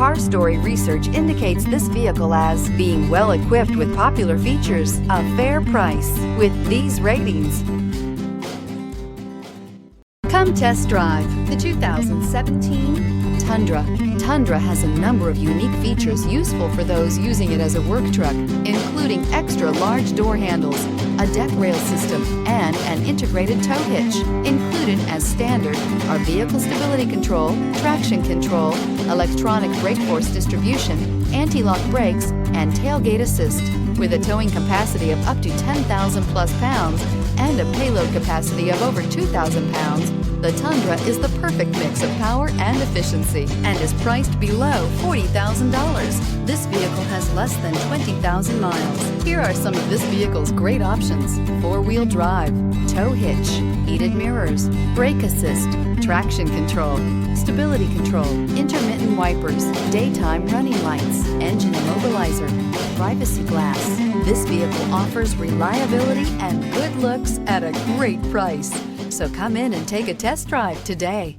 Car Story research indicates this vehicle as being well equipped with popular features, a fair price. With these ratings, come test drive the 2017 Tundra. Tundra has a number of unique features useful for those using it as a work truck, including extra large door handles, a deck rail system, and an integrated tow hitch. Included as standard are vehicle stability control, traction control, electronic brake force distribution, anti-lock brakes, and tailgate assist. With a towing capacity of up to 10,000 plus pounds and a payload capacity of over 2,000 pounds, the Tundra is the perfect mix of power and efficiency and is priced below $40,000. This vehicle has less than 20,000 miles. Here are some of this vehicle's great options: four-wheel drive, tow hitch, heated mirrors, brake assist, traction control, stability control, intermittent wipers, daytime running lights, engine immobilizer, privacy glass. This vehicle offers reliability and good looks at a great price. So come in and take a test drive today.